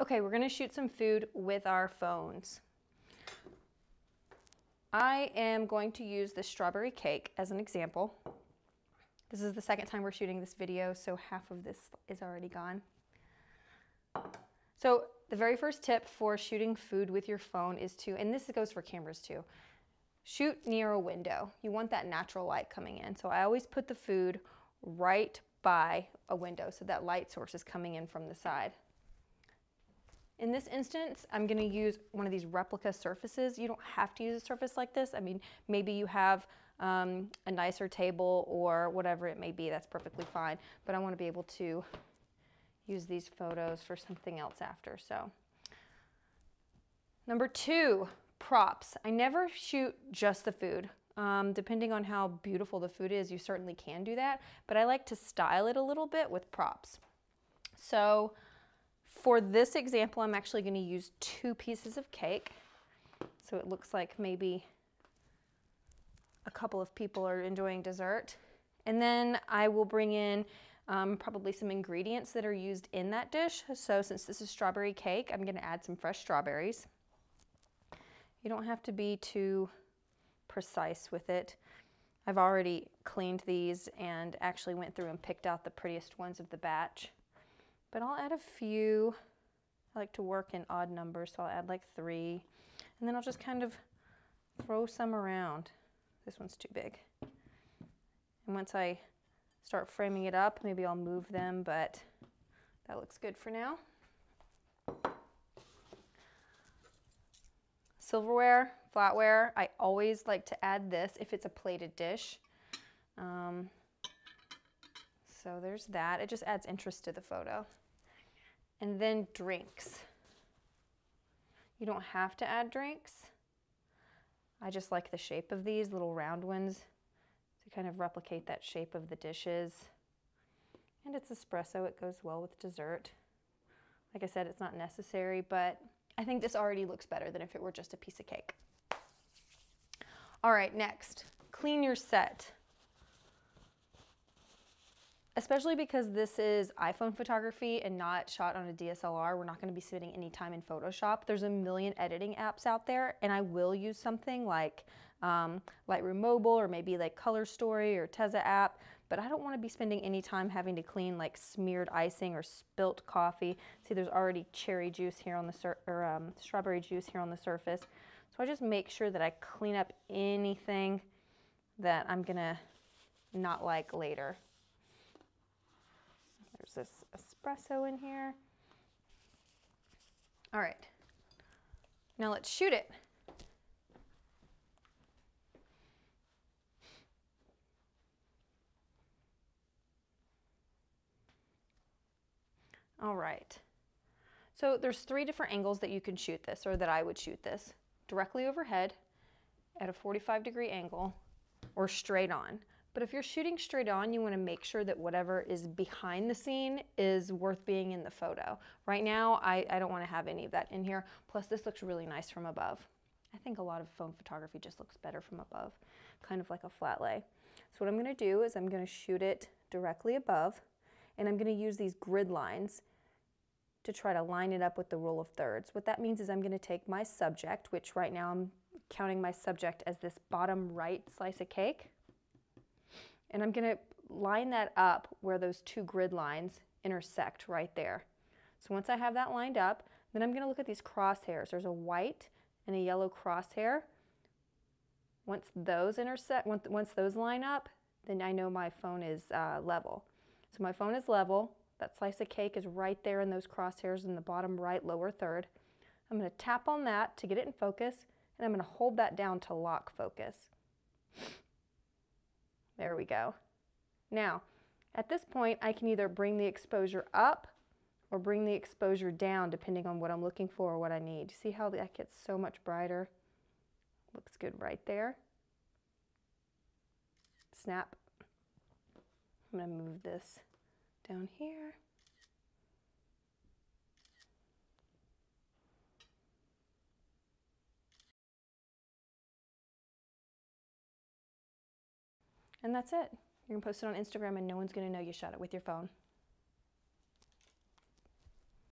Okay, we're gonna shoot some food with our phones. I am going to use this strawberry cake as an example. This is the second time we're shooting this video, so half of this is already gone. So the very first tip for shooting food with your phone is to, and this goes for cameras too, shoot near a window. You want that natural light coming in. So I always put the food right by a window so that light source is coming in from the side. In this instance, I'm gonna use one of these replica surfaces. You don't have to use a surface like this. I mean, maybe you have a nicer table or whatever it may be, that's perfectly fine. But I wanna be able to use these photos for something else after, so. Number 2, props. I never shoot just the food. Depending on how beautiful the food is, you certainly can do that, but I like to style it a little bit with props. So for this example, I'm actually going to use 2 pieces of cake. So it looks like maybe a couple of people are enjoying dessert. And then I will bring in probably some ingredients that are used in that dish. So since this is strawberry cake, I'm going to add some fresh strawberries. You don't have to be too precise with it. I've already cleaned these and actually went through and picked out the prettiest ones of the batch. But I'll add a few. I like to work in odd numbers, so I'll add like 3. And then I'll just kind of throw some around. This one's too big. And once I start framing it up, maybe I'll move them, but that looks good for now. Silverware, flatware, I always like to add this if it's a plated dish. So there's that. It just adds interest to the photo. And then drinks. You don't have to add drinks. I just like the shape of these little round ones to kind of replicate that shape of the dishes. And it's espresso, it goes well with dessert. Like I said, it's not necessary, but I think this already looks better than if it were just a piece of cake. All right, next, clean your set. Especially because this is iPhone photography and not shot on a DSLR, we're not gonna be spending any time in Photoshop. There's a million editing apps out there, and I will use something like Lightroom Mobile or maybe like Color Story or Tezza app, but I don't wanna be spending any time having to clean like smeared icing or spilt coffee. See, there's already cherry juice here on the strawberry juice here on the surface. So I just make sure that I clean up anything that I'm gonna not like later. There's this espresso in here. All right, now let's shoot it. All right, so there's 3 different angles that you can shoot this, or that I would shoot this. Directly overhead, at a 45-degree angle, or straight on. But if you're shooting straight on, you want to make sure that whatever is behind the scene is worth being in the photo. Right now, I don't want to have any of that in here. Plus, this looks really nice from above. I think a lot of phone photography just looks better from above, kind of like a flat lay. So what I'm going to do is I'm going to shoot it directly above, and I'm going to use these grid lines to try to line it up with the rule of thirds. What that means is I'm going to take my subject, which right now I'm counting my subject as this bottom right slice of cake, and I'm going to line that up where those 2 grid lines intersect right there. So once I have that lined up, then I'm going to look at these crosshairs. There's a white and a yellow crosshair. Once those intersect, once those line up, then I know my phone is level. So my phone is level. That slice of cake is right there in those crosshairs in the bottom right lower third. I'm going to tap on that to get it in focus, and I'm going to hold that down to lock focus. There we go. Now, at this point, I can either bring the exposure up or bring the exposure down depending on what I'm looking for or what I need. See how that gets so much brighter? Looks good right there. Snap. I'm going to move this down here. And that's it. You're gonna post it on Instagram and no one's gonna know you shot it with your phone.